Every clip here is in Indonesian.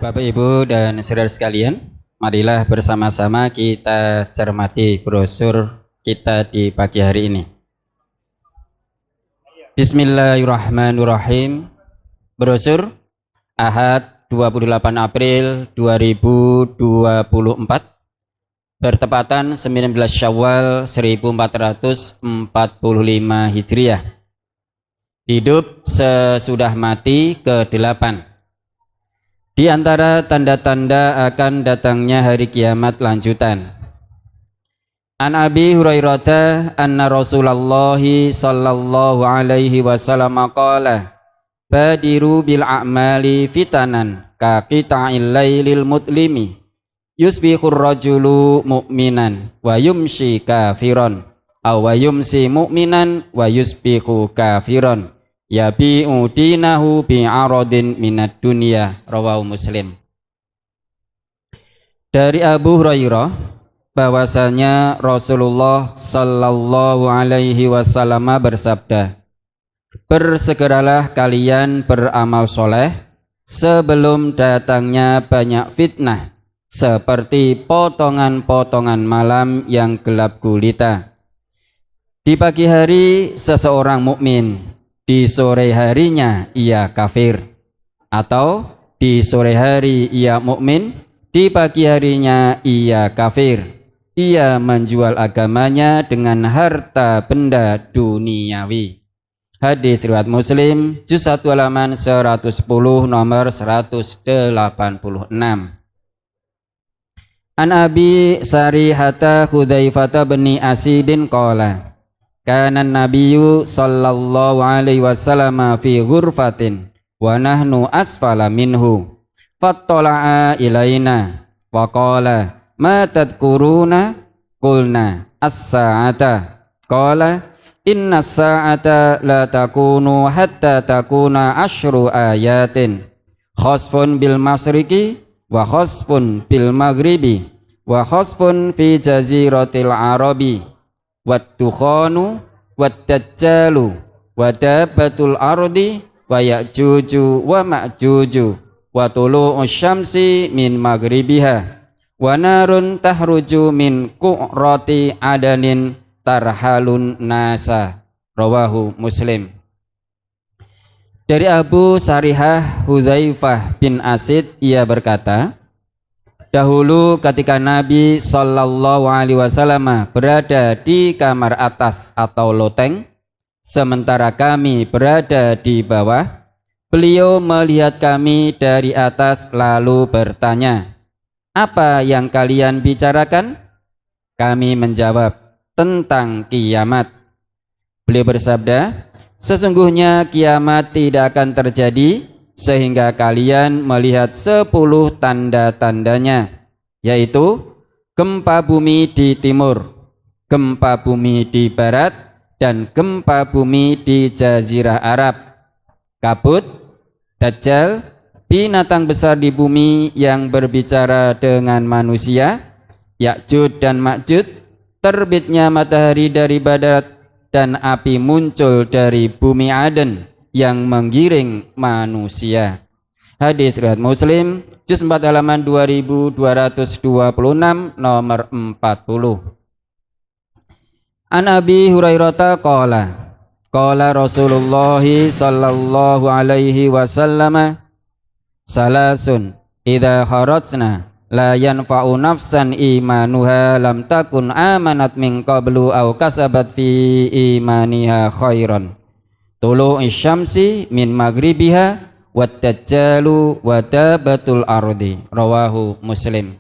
Bapak, Ibu, dan saudara sekalian, marilah bersama-sama kita cermati brosur kita di pagi hari ini. Bismillahirrahmanirrahim. Brosur Ahad 28 April 2024 bertepatan 19 Syawal 1445 Hijriah. Hidup sesudah mati ke-8. Di antara tanda-tanda akan datangnya hari kiamat lanjutan. An Abi Hurairah anna Rasulullah sallallahu alaihi wasallam qala badiru bil a'mali fitanan ka qita'il lailil mutlimi yusbihur rajulu mu'minan wa yumshi kafiran aw wa yumsi mu'minan wa yusbihu kafiran yabi'u dinahu bi'aradin minad dunya. Rawahu Muslim. Dari Abu Hurairah bahwasanya Rasulullah sallallahu alaihi wasallam bersabda, bersegeralah kalian beramal soleh sebelum datangnya banyak fitnah seperti potongan-potongan malam yang gelap gulita. Di pagi hari seseorang mukmin, di sore harinya ia kafir, atau di sore hari ia mukmin, di pagi harinya ia kafir. Ia menjual agamanya dengan harta benda duniawi. Hadis riwayat Muslim, juz 1 halaman 110 nomor 186. An Abi Sarihata Hudzaifah bin Asidin qala kana nabiyyu sallallahu alaihi wasallam fi ghurfatin wa nahnu asfala minhu fattala'a ilaina wa qala ma tadhkuruna qulna as-sa'ata qala inna as-sa'ata la takunu hatta takuna asyru ayatin khasfun bil masriqi wa khasfun bil maghribi wa khasfun fi jaziratil arabi wat-tukhanu wat-dajjalu wa dabbatul ardi wa ya'juju wa ma'juju wa tulu'us syamsi min maghribiha wa narun tahruju min qu'rati adanin tarhalun nasa. Rawahu Muslim. Dari Abu Sarihah Hudzaifah bin Asid, ia berkata, dahulu ketika Nabi sallallahu alaihi wasallam berada di kamar atas atau loteng, sementara kami berada di bawah, beliau melihat kami dari atas lalu bertanya, apa yang kalian bicarakan? Kami menjawab, tentang kiamat. Beliau bersabda, sesungguhnya kiamat tidak akan terjadi sehingga kalian melihat 10 tanda-tandanya, yaitu gempa bumi di timur, gempa bumi di barat, dan gempa bumi di Jazirah Arab, kabut, dajjal, binatang besar di bumi yang berbicara dengan manusia, Ya'juj dan Ma'juj, terbitnya matahari dari barat, dan api muncul dari bumi Aden yang menggiring manusia. Hadis riwayat Muslim, juz 4 halaman 2226 nomor 40. An Abi Hurairah qala qala Rasulullah sallallahu alaihi wasallam salasun idza kharajna la yanfa'u nafsan imanuha lam takun amanat min qablu aw kasabat fi imaniha khairan tulu'is syamsi min maghribiha wat-dajjalu wa dabbatul ardi. Rawahu Muslim.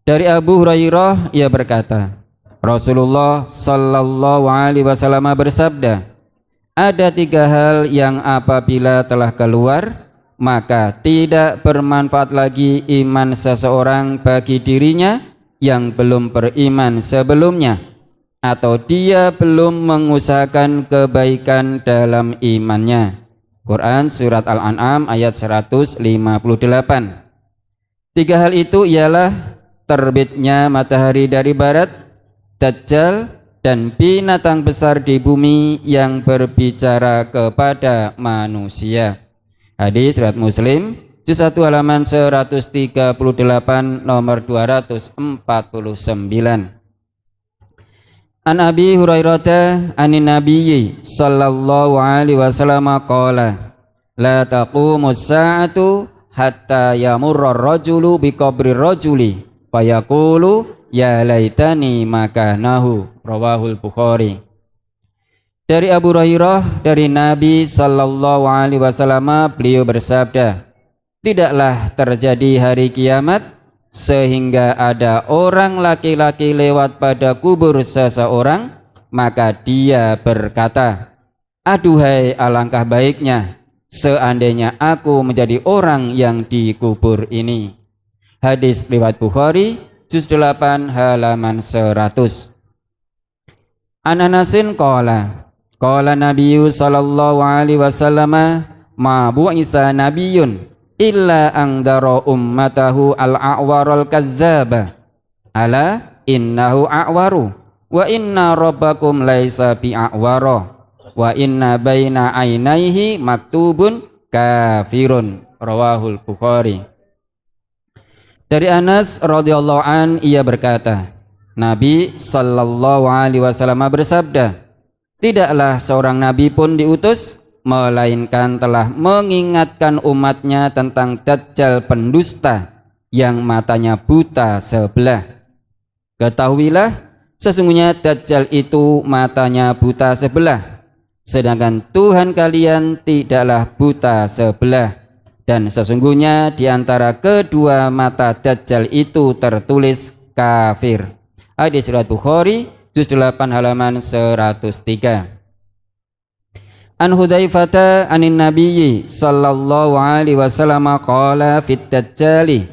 Dari Abu Hurairah, ia berkata, Rasulullah sallallahu alaihi wasallam bersabda, ada 3 hal yang apabila telah keluar maka tidak bermanfaat lagi iman seseorang bagi dirinya yang belum beriman sebelumnya, atau dia belum mengusahakan kebaikan dalam imannya. Quran Surat Al-An'am ayat 158. 3 hal itu ialah terbitnya matahari dari barat, dajjal, dan binatang besar di bumi yang berbicara kepada manusia. Hadis riwayat Muslim, Juz 1 halaman 138 nomor 249. An Abi Hurairah anin Nabiyyi sallallahu alaihi wasallam qala la taqumus sa'atu hatta yamurra ar-rajulu bi qabri rajuli fayaqulu ya laitani makanahu, rawahul Bukhari. Dari Abu Hurairah dari Nabi sallallahu alaihi wasallam, beliau bersabda, tidaklah terjadi hari kiamat sehingga ada orang laki-laki lewat pada kubur seseorang, maka dia berkata, aduhai alangkah baiknya seandainya aku menjadi orang yang dikubur ini. Hadis riwayat Bukhari, juz 8 halaman 100. An Anasin qala Nabiyyu sallallahu alaihi wasallam ma bu'isa nabiyyun illa angdara ummatahu al-a'warul kazzaba ala innahu a'waru wa inna rabbakum laisa bi'a'wara wa inna baina ainaihi maktubun kafirun, rawahul Bukhari. Dari Anas radhiyallahu an, ia berkata, Nabi sallallahu alaihi wasallam bersabda, tidaklah seorang nabi pun diutus melainkan telah mengingatkan umatnya tentang Dajjal pendusta yang matanya buta sebelah. Ketahuilah, sesungguhnya Dajjal itu matanya buta sebelah, sedangkan Tuhan kalian tidaklah buta sebelah. Dan sesungguhnya di antara kedua mata Dajjal itu tertulis kafir. Hadis riwayat Bukhari, juz 8 halaman 103. An Hudzaifah anin Nabiyyi sallallahu alaihi wasallam qala fit dajjali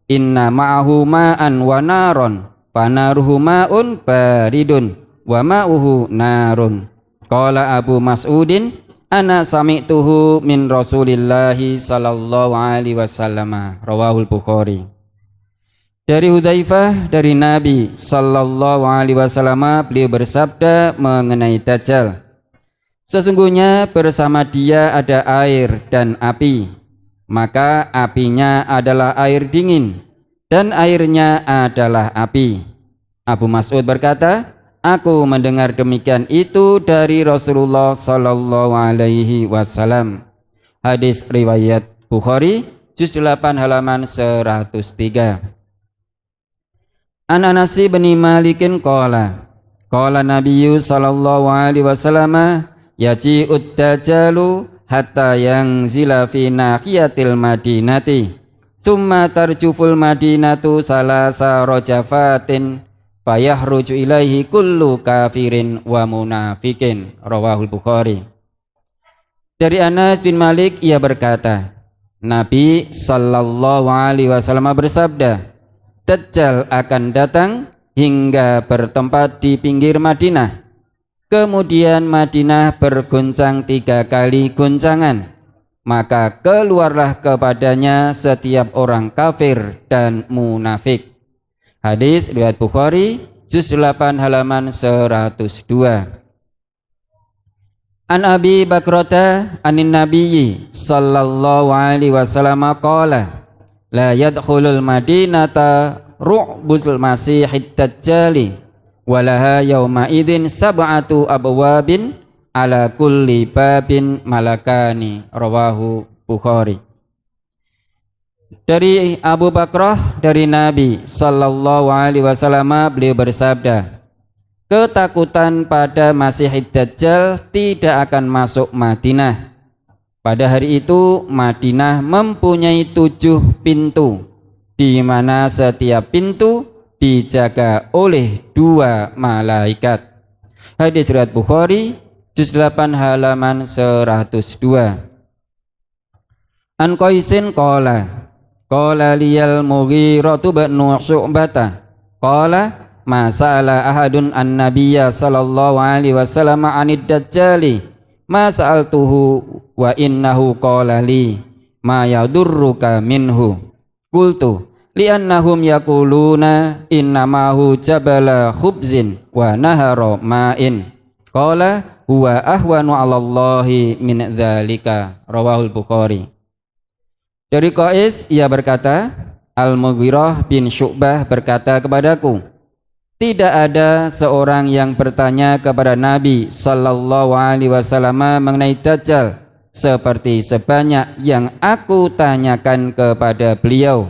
inna ma'ahu ma'an wa naron fanaruhu ma'un baridun wa ma'uhu narun. Qala Abu Mas'udin ana sami'tuhu min Rasulillahi sallallahu alaihi wasallam, rawahul Bukhari. Dari Hudzaifah dari Nabi sallallahu alaihi wasallam, beliau bersabda mengenai Dajjal, sesungguhnya bersama dia ada air dan api, maka apinya adalah air dingin dan airnya adalah api. Abu Mas'ud berkata, aku mendengar demikian itu dari Rasulullah sallallahu alaihi wasallam. Hadis riwayat Bukhari, juz 8 halaman 103. An Anas bin Malikin qala Nabiyyu sallallahu alaihi wasallam yaji'ud dajjalu hatta yanzila fi nahiyatil madinati summa tarjuful madinatu salasa rojafatin fayahruju ilaihi kullu kafirin wa munafikin, rawahul Bukhari. Dari Anas bin Malik, ia berkata, Nabi sallallahu alaihi wasallam bersabda, Dajjal akan datang hingga bertempat di pinggir Madinah. Kemudian Madinah berguncang 3 kali guncangan, maka keluarlah kepadanya setiap orang kafir dan munafik. Hadis riwayat Bukhari, juz 8 halaman 102. An Abi Bakrata anin Nabiyyi sallallahu alaihi wasallam qala la yadkhulul madinata ru'bul masihid dajjali walaha yawma idin sab'atu abwabin ala kulli babin malakani, rawahu Bukhari. Dari Abu Bakrah dari Nabi sallallahu alaihi wasallam, beliau bersabda, ketakutan pada Masihid Dajjal tidak akan masuk Madinah. Pada hari itu Madinah mempunyai 7 pintu, di mana setiap pintu dijaga oleh 2 malaikat. Hadis riwayat Bukhari, juz 8 halaman 102. An Qaisin qala liyal Mughirah bin Syu'bah qala ma sa'ala ahadun an nabiyya sallallahu alaihi wasallam 'anid dajjali ma sa'altuhu wa innahu qala li ma yadurruka minhu qultu li'annahum yaquluna innamahu jabala khubzin wa nahara ma'in qala huwa ahwanu 'alallahi min dzalika, rawahul Bukhari. Dari Qais ia berkata, Al-Mughirah bin Syu'bah berkata kepadaku, tidak ada seorang yang bertanya kepada Nabi sallallahu alaihi wasallam mengenai Dajjal seperti sebanyak yang aku tanyakan kepada beliau.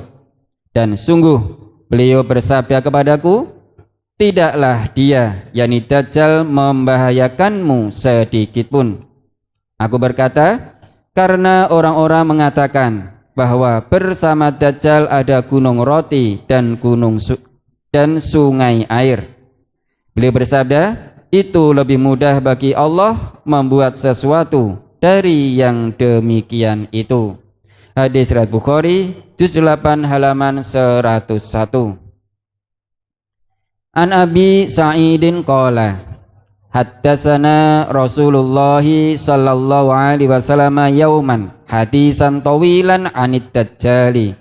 Dan sungguh beliau bersabda kepadaku, tidaklah dia, yakni Dajjal, membahayakanmu sedikitpun. Aku berkata, karena orang-orang mengatakan bahwa bersama Dajjal ada gunung roti dan dan sungai air. Beliau bersabda, itu lebih mudah bagi Allah membuat sesuatu dari yang demikian itu. Hadis riwayat Bukhari, juz 8 halaman 101. An Abi Sa'idin qala, haddatsana Rasulullah sallallahu alaihi wasallam yauman hadisan tawilan anid Dajjali.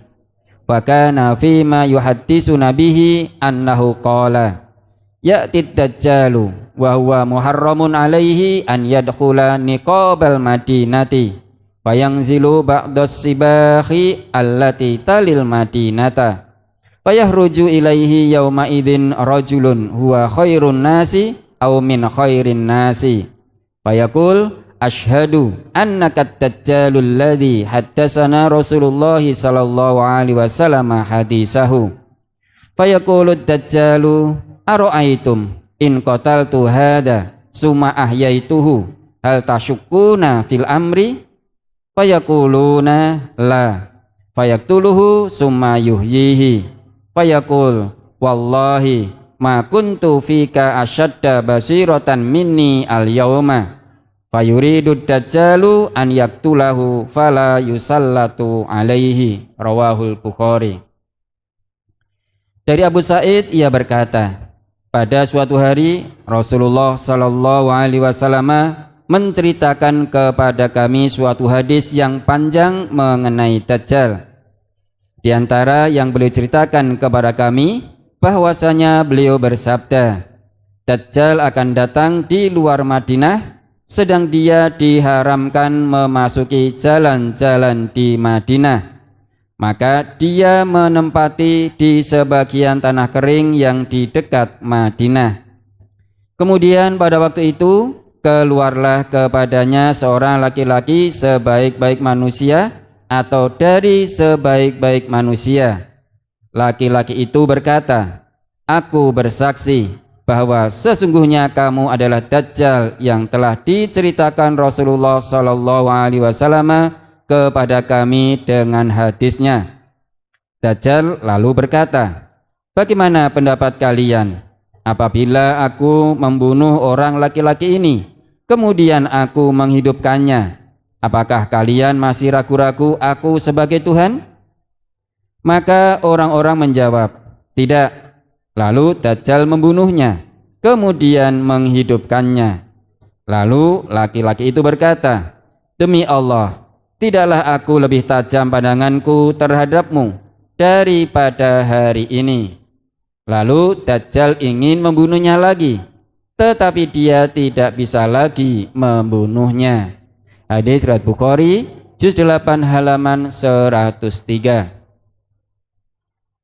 Wa kana fi ma yuhaddisuna bihi annahu qala ya'tid Dajjalu wa huwa muharramun alaihi an yadkhula niqabal madinati fa yanzilu ba'das sibahi allati talil madinata fa yahruju ilaihi yauma idzin rajulun huwa khairun nasi aw min khairin nasi fa yaqul Ashhadu annaka ad-dajjalul ladzi haddatsana Rasulullah sallallahu alaihi wasallam hadisahu. Fayaqulu ad-dajjalu ara'aitum in qataltu hadza summa ahyaituhu hal tashukkuna fil amri? Fayaquluna la. Fayaqtuluhu summa yuhyihi. Fayaqul wallahi ma kuntu fika ashadda basiratan minni al-yawma. Fayuridu Dajjalu an yaktulahu fala yusallatu alaihi. Rawahul Bukhari. Dari Abu Sa'id ia berkata, pada suatu hari Rasulullah sallallahu alaihi wasallam menceritakan kepada kami suatu hadis yang panjang mengenai Dajjal. Di antara yang beliau ceritakan kepada kami bahwasanya beliau bersabda, Dajjal akan datang di luar Madinah sedang dia diharamkan memasuki jalan-jalan di Madinah. Maka dia menempati di sebagian tanah kering yang di dekat Madinah. Kemudian pada waktu itu keluarlah kepadanya seorang laki-laki sebaik-baik manusia atau dari sebaik-baik manusia. Laki-laki itu berkata, aku bersaksi bahwa sesungguhnya kamu adalah Dajjal yang telah diceritakan Rasulullah sallallahu alaihi wasallam kepada kami dengan hadisnya. Dajjal lalu berkata, bagaimana pendapat kalian apabila aku membunuh orang laki-laki ini, kemudian aku menghidupkannya? Apakah kalian masih ragu-ragu aku sebagai Tuhan? Maka orang-orang menjawab, tidak. Lalu Dajjal membunuhnya, kemudian menghidupkannya. Lalu laki-laki itu berkata, demi Allah, tidaklah aku lebih tajam pandanganku terhadapmu daripada hari ini. Lalu Dajjal ingin membunuhnya lagi, tetapi dia tidak bisa lagi membunuhnya. Hadis riwayat Bukhari, juz 8 halaman 103.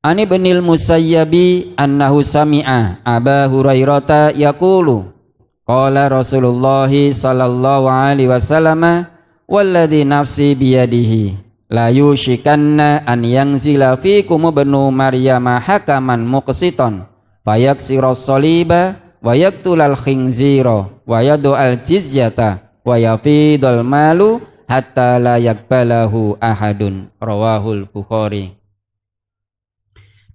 Ani Ibnil Musayyabi annahu sami'a Aba Hurairata yaqulu qala Rasulullah sallallahu alaihi wasallam walladzi nafsi biyadihi la yushikanna an yanzila fikum ibnu maryama hakaman muqsitan fayaksiras saliba wa yaqtulal khinzira wa yad'al jizyata wa yafidul malu hatta la yakbalahu ahadun. Rawahul Bukhari.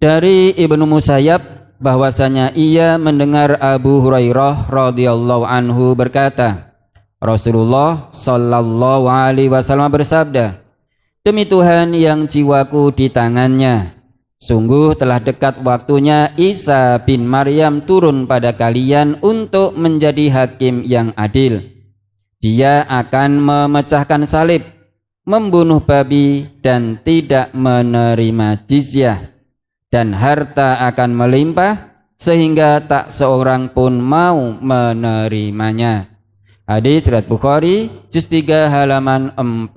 Dari Ibnu Musayyab bahwasanya ia mendengar Abu Hurairah radhiyallahu anhu berkata, Rasulullah sallallahu alaihi wasallam bersabda, demi Tuhan yang jiwaku di tangannya, sungguh telah dekat waktunya Isa bin Maryam turun pada kalian untuk menjadi hakim yang adil. Dia akan memecahkan salib, membunuh babi dan tidak menerima jizyah. Dan harta akan melimpah sehingga tak seorang pun mau menerimanya. Hadis riwayat Bukhari, juz 3 halaman 40.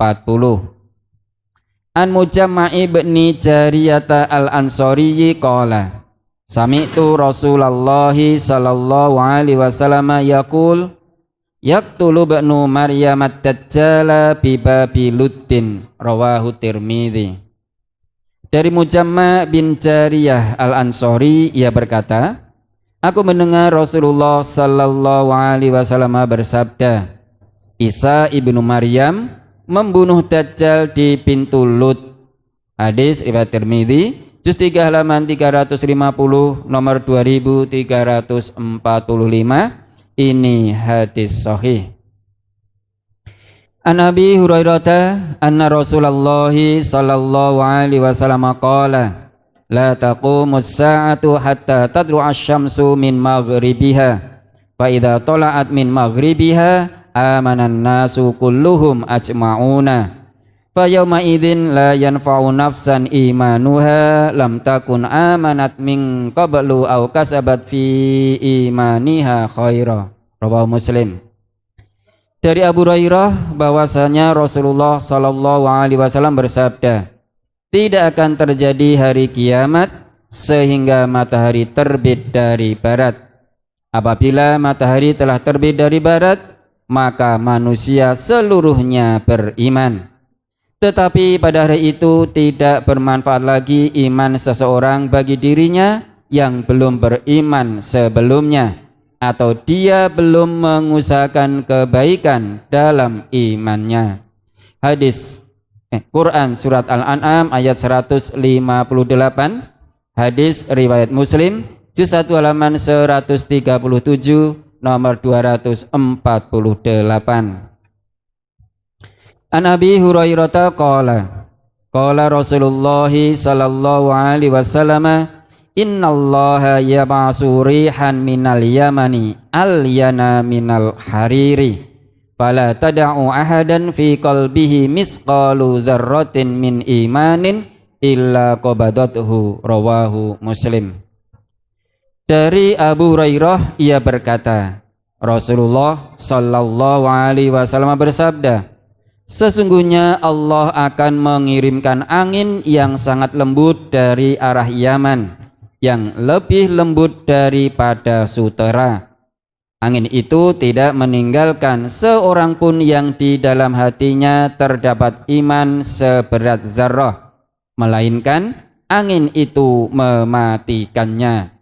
An Mujamma' ibni Jariyata al-Ansari qala sami'tu Rasulullah sallallahu alaihi wasallam yaqul yaqtulu ibnu Maryam ad-dajjal bi babi luddin rawahu Tirmidzi. Dari Mujamma' bin Jariyah al-Ansari ia berkata, aku mendengar Rasulullah sallallahu alaihi wasallam bersabda, Isa ibnu Maryam membunuh Dajjal di pintu Lut. Hadis riwayat Tirmidzi, juz 3 halaman 350, nomor 2345. Ini hadis sahih. An Abi Hurairah anna Rasulullah sallallahu alaihi wasallam qala la taqumus sa'atu hatta tadlu'a asy-syamsu min maghribiha fa idza tala'at min maghribiha amanan nasu kulluhum ajma'una fa yauma idzin la yanfa'u nafsan imanuha lam takun amanat min qablu aw kasabat fi imaniha khaira. Rawahu Muslim. Dari Abu Hurairah bahwasanya Rasulullah sallallahu alaihi wasallam bersabda, tidak akan terjadi hari kiamat sehingga matahari terbit dari barat. Apabila matahari telah terbit dari barat, maka manusia seluruhnya beriman. Tetapi pada hari itu tidak bermanfaat lagi iman seseorang bagi dirinya yang belum beriman sebelumnya, atau dia belum mengusahakan kebaikan dalam imannya. Quran surat Al-An'am ayat 158. Hadis riwayat Muslim juz 1 halaman 137, nomor 248. An Abi Hurairah qala Rasulullah sallallahu alaihi wasallam innallaha yab'asu rihan minal yamani alyana minal hariri fala tad'u ahadan fi qalbihi misqalu dzarratin min imanin illa qabadathu. Rawahu Muslim. Dari Abu Hurairah ia berkata, Rasulullah sallallahu alaihi wasallam bersabda, sesungguhnya Allah akan mengirimkan angin yang sangat lembut dari arah Yaman, yang lebih lembut daripada sutera. Angin itu tidak meninggalkan seorang pun yang di dalam hatinya terdapat iman seberat zarrah, melainkan angin itu mematikannya.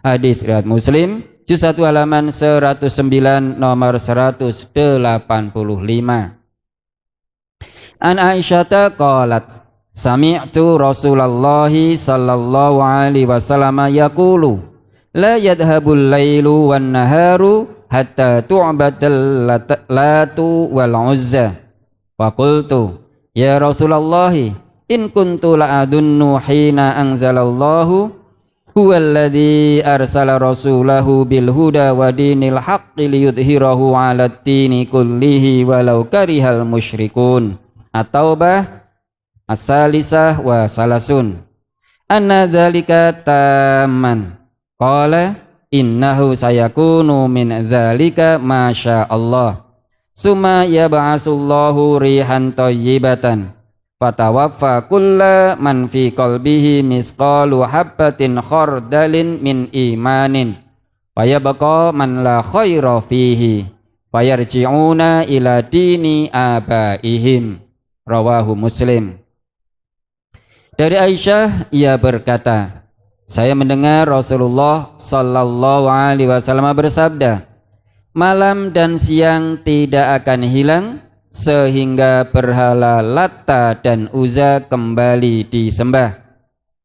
Hadis riwayat Muslim juz 1 halaman 109, nomor 185. An Aisyah qalat sami'tu Rasulullah sallallahu alaihi wasallam yaqulu la yadhhabul lailu wan naharu hatta tu'badal latu wal uzza. Wa qultu ya Rasulullah in kuntu la adunnu hina anzalallahu huwallazi arsala rasulahu bil huda wa dinil haqqi liyudhhirahu 'alad dini kullihi walau karihal musyrikun. At-Taubah as-salisah wa salasun. Anna dzalika tamman. Qala innahu sayakunu min dzalika masya Allah. Summa yab'asullahu rihan thayyibatan fatawaffa kulla man fi qalbihi misqalu habbatin khardalin min imanin wa yabqa man la khaira fihi fayarji'una ila dini abaihim. Rawahu Muslim. Dari Aisyah ia berkata, saya mendengar Rasulullah sallallahu alaihi wasallam bersabda, malam dan siang tidak akan hilang sehingga berhala Latta dan Uzza kembali disembah.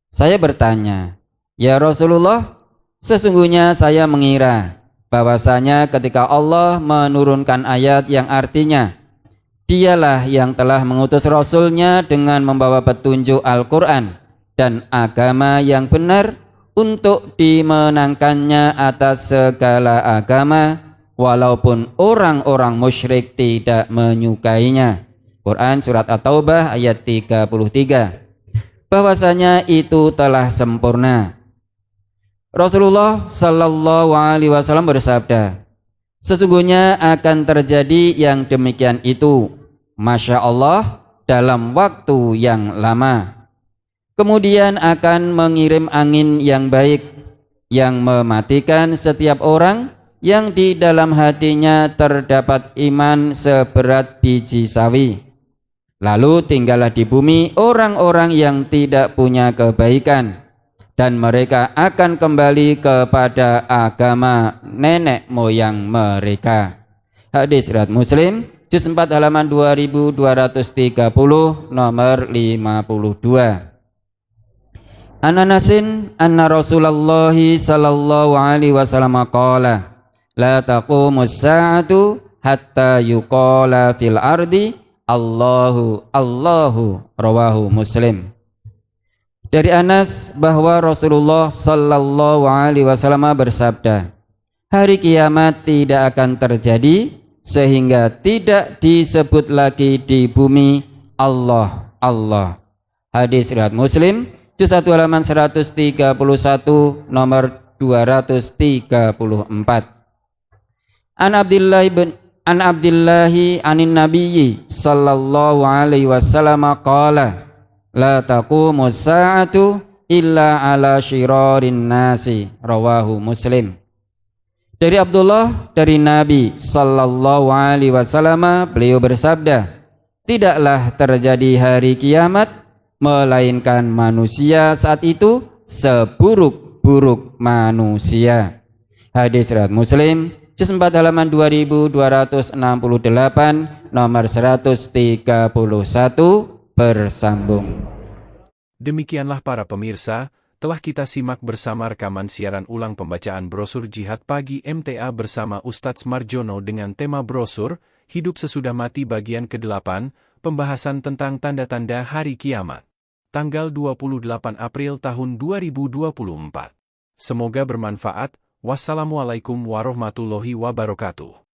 Saya bertanya, ya Rasulullah, sesungguhnya saya mengira bahwasanya ketika Allah menurunkan ayat yang artinya Dialah yang telah mengutus Rasulnya dengan membawa petunjuk Al-Quran dan agama yang benar untuk dimenangkannya atas segala agama, walaupun orang-orang musyrik tidak menyukainya. Quran surat At-Taubah ayat 33. Bahwasanya itu telah sempurna. Rasulullah sallallahu alaihi wasallam bersabda, sesungguhnya akan terjadi yang demikian itu, Masya Allah dalam waktu yang lama. Kemudian akan mengirim angin yang baik yang mematikan setiap orang yang di dalam hatinya terdapat iman seberat biji sawi. Lalu tinggallah di bumi orang-orang yang tidak punya kebaikan, dan mereka akan kembali kepada agama nenek moyang mereka. Hadis riwayat Muslim, juz 4 halaman 2230 nomor 52. An Anasin anna Rasulullah sallallahu alaihi wasallam qala la taqumus sa'atu hatta yuqala fil ardi Allahu Allahu, rawahu Muslim. Dari Anas bahwa Rasulullah sallallahu alaihi wasallam bersabda, hari kiamat tidak akan terjadi sehingga tidak disebut lagi di bumi Allah Allah. Hadis riwayat Muslim, juz 1 halaman 131 nomor 234. An Abdillahi anin Nabiyyi sallallahu alaihi wasallam qala la taqumus sa'atu illa ala syirarin nasi, rawahu Muslim. Dari Abdullah dari Nabi sallallahu alaihi wasallam, beliau bersabda, tidaklah terjadi hari kiamat melainkan manusia saat itu seburuk-buruk manusia. Hadis riwayat Muslim, juz 4 halaman 2268 nomor 131 bersambung. Demikianlah para pemirsa, telah kita simak bersama rekaman siaran ulang pembacaan brosur Jihad Pagi MTA bersama Ustadz Marjono dengan tema brosur Hidup Sesudah Mati bagian ke-8, pembahasan tentang tanda-tanda hari kiamat. Tanggal 28 April tahun 2024. Semoga bermanfaat. Wassalamualaikum warahmatullahi wabarakatuh.